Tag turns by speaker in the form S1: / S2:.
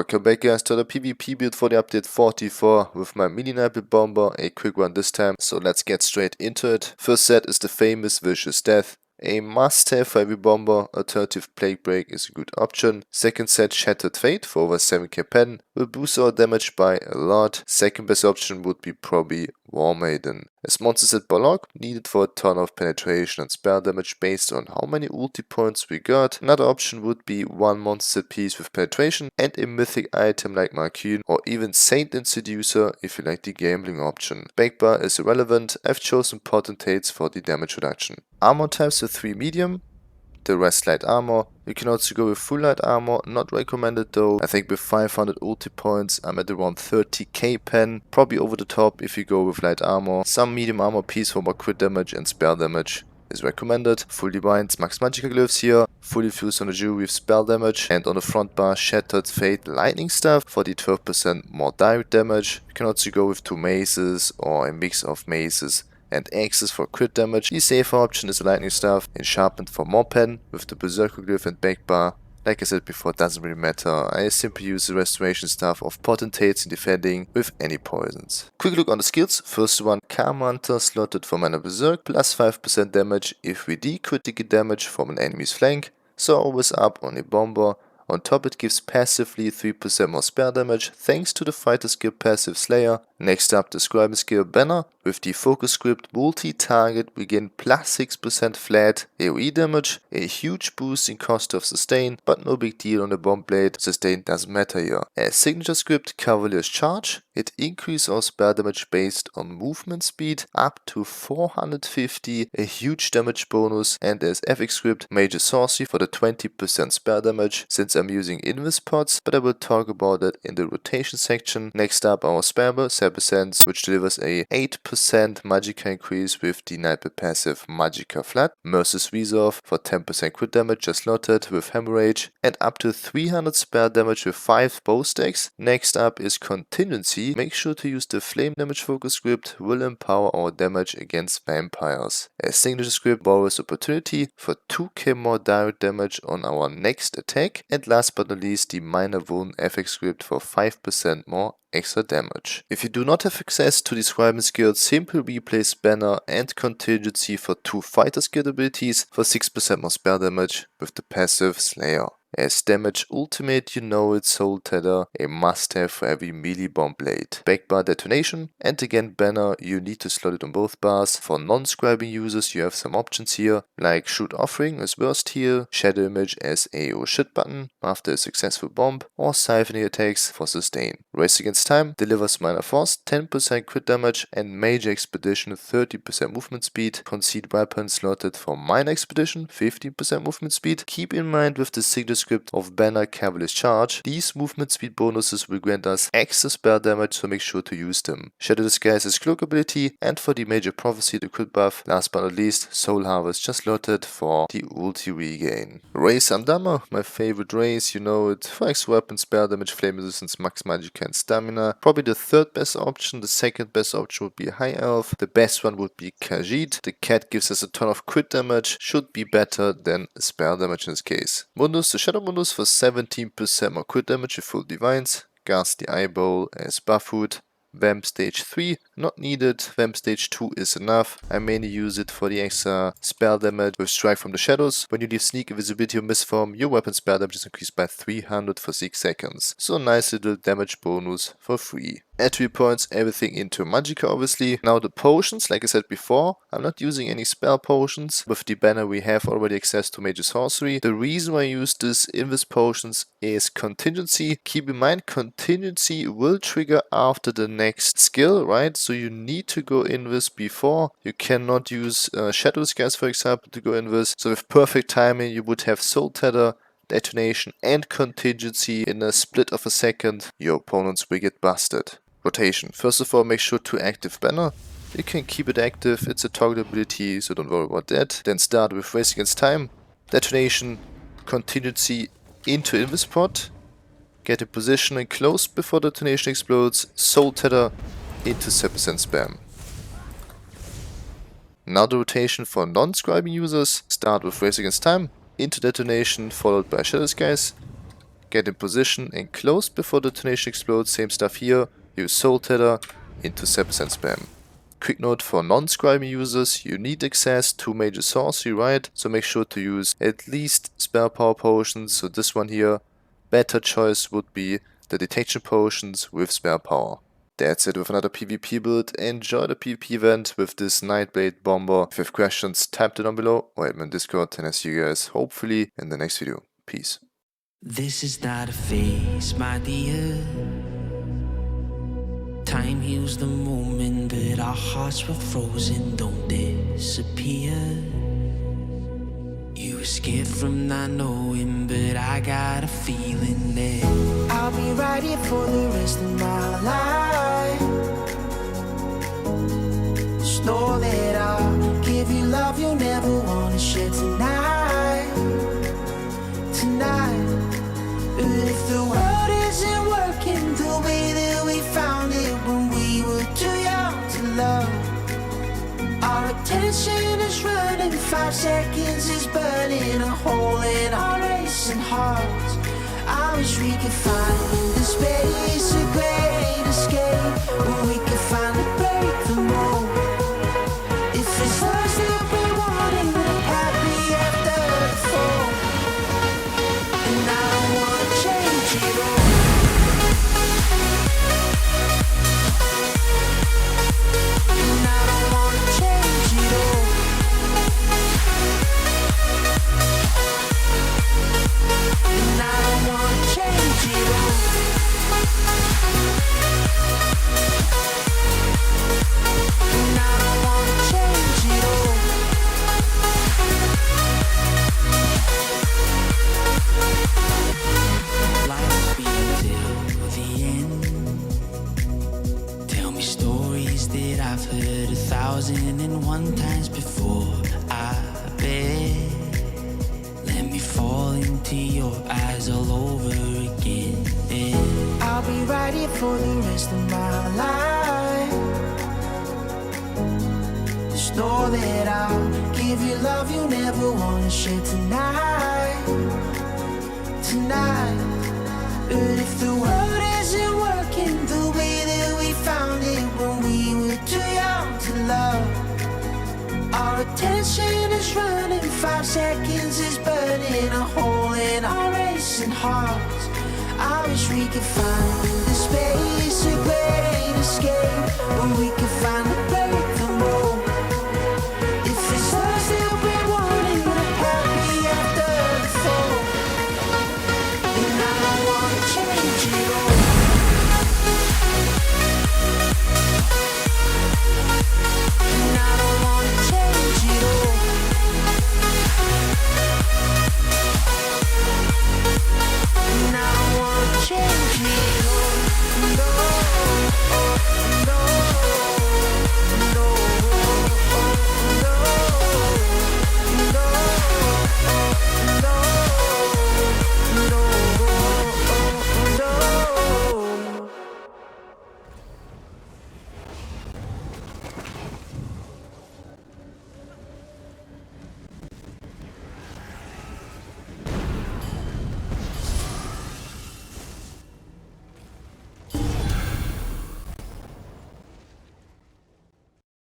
S1: Welcome back guys to the PvP build for the update 44 with my mini Nightblade bomber, a quick one this time, so let's get straight into it. First set is the famous Vicious Death. A must-have for every bomber, alternative Plague Break is a good option. Second set, Shattered Fate for over 7k pen, will boost our damage by a lot. Second best option would be probably War Maiden. As monsters at Balog, needed for a ton of penetration and spell damage based on how many ulti points we got. Another option would be one monster piece with penetration and a mythic item like Marquine or even Saint and Seducer if you like the gambling option. Magplar is irrelevant, I've chosen potentates for the damage reduction. Armor types with 3 medium, the rest light armor. You can also go with full light armor, not recommended though. I think with 500 ulti points I'm at around 30k pen, probably over the top if you go with light armor. Some medium armor piece for more crit damage and spell damage is recommended. Fully binds Max Magicka glyphs here, fully fused on the jewelry with spell damage, and on the front bar Shattered Fate lightning staff for the 12% more direct damage. You can also go with 2 maces or a mix of maces and axes for crit damage. The safer option is the lightning staff and sharpened for more pen with the berserker glyph and backbar. Like I said before, it doesn't really matter, I simply use the restoration staff of potentates in defending with any poisons. Quick look on the skills. First one, Karma Hunter, slotted for mana berserk, plus 5% damage if we critical damage from an enemy's flank, so always up on a bomber. On top it gives passively 3% more spell damage thanks to the fighter skill passive Slayer. Next up the scribing skill Banner. With the focus script multi-target we gain plus 6% flat AoE damage, a huge boost in cost of sustain, but no big deal on the bomb blade, sustain doesn't matter here. As signature script Cavalier's Charge, it increases our spell damage based on movement speed up to 450, a huge damage bonus, and as FX script Major Sorcery for the 20% spell damage, since I'm using invis pots, but I will talk about that in the rotation section. Next up our spammer Sabescence, which delivers a 8% Magicka increase with the Nightblade passive Magicka Flood. Merciless Resolve for 10% crit damage just slotted with Hemorrhage, and up to 300 spell damage with 5 bow stacks. Next up is Contingency. Make sure to use the flame damage focus script, will empower our damage against vampires. As signature script Borrow's Opportunity for 2k more direct damage on our next attack, and last but not least the Minor Wound FX script for 5% more extra damage. If you do not have access to the scribing skills, simply replace Banner and Contingency for 2 fighter skill abilities for 6% more spell damage with the passive Slayer. As damage ultimate, you know it's Soul Tether, a must-have for every melee bomb blade. Backbar detonation, and again Banner, you need to slot it on both bars. For non-scribing users you have some options here, like Shoot Offering as burst heal, Shadow Image as a oh shit button after a successful bomb, or Siphoning attacks for sustain. Race Against Time delivers Minor Force, 10% crit damage, and Major Expedition 30% movement speed. Concede Weapon slotted for Minor Expedition, 15% movement speed. Keep in mind with the signature script of Banner Cavalier's Charge, these movement speed bonuses will grant us extra spell damage, so make sure to use them. Shadow Disguise is cloak ability, and for the Major Prophecy the crit buff. Last but not least, Soul Harvest just slotted for the ulti regain. Race Amdama, my favorite race, you know it, for extra weapon, spell damage, flame resistance, max Magicka and stamina. Probably the third best option. The second best option would be High Elf. The best one would be Khajiit. The cat gives us a ton of crit damage, should be better than spell damage in this case. Mundus, the Shadow Mundus for 17% more crit damage with full divines. Ghastly Eyeball as buffwood. Vamp stage 3, not needed. Vamp stage 2 is enough. I mainly use it for the extra spell damage with Strike from the Shadows. When you leave Sneak, Invisibility or Misform, your weapon spell damage is increased by 300 for 6 seconds. So a nice little damage bonus for free. Attribute points, everything into Magicka obviously. Now the potions, like I said before, I'm not using any spell potions. With the banner we have already access to Major Sorcery. The reason why I use this Invis potions is Contingency. Keep in mind Contingency will trigger after the next skill, right? So you need to go Invis before. You cannot use Shadow Disguise for example to go Invis. So with perfect timing you would have Soul Tether, Detonation and Contingency in a split of a second. Your opponents will get busted. Rotation. First of all, make sure to active Banner. You can keep it active, it's a toggle ability, so don't worry about that. Then start with Race Against Time, Detonation, Contingency into Invis pot. Get in position and close before the detonation explodes. Soul Tether into 7% spam. Now the rotation for non-scribing users. Start with Race Against Time, into Detonation, followed by Shadow Disguise. Get in position and close before the detonation explodes. Same stuff here. Use Soul Tether, intercept and spam. Quick note for non-scribing users, you need access to major sorcery, right? So make sure to use at least spell power potions. So this one here, better choice would be the detection potions with spell power. That's it with another PvP build. Enjoy the PvP event with this Nightblade bomber. If you have questions, type them down below or add me on Discord, and I see you guys hopefully in the next video. Peace.
S2: This is not a phase, my dear. Time heals the moment, but our hearts were frozen, don't disappear. You escaped from not knowing, but I got a feeling that I'll be right here for the rest of my life. Just know that I'll give you love you'll never want to share tonight. Tonight. But if the world isn't working the way that we found it when we were too young to love, our attention is running, 5 seconds is burning a hole in our racing hearts. I wish we could find the space, a great escape, where we could finally break the mold. If it's us that we wanted, happy after the fall. And I don't wanna change it all. And I don't wanna change it all. And I don't wanna change it all. And I don't wanna change it all. Life's been till the end. Tell me stories that I've heard 1,001 times before. I bet. Let me fall into your eyes all over again. I'll be right here for the rest of my life. Just know that I'll give you love you'll never want to share tonight. Tonight. But if the world isn't working the way that we found it when we were too young to love, our attention is running, 5 seconds is burning a hole in our racing hearts. I wish we could find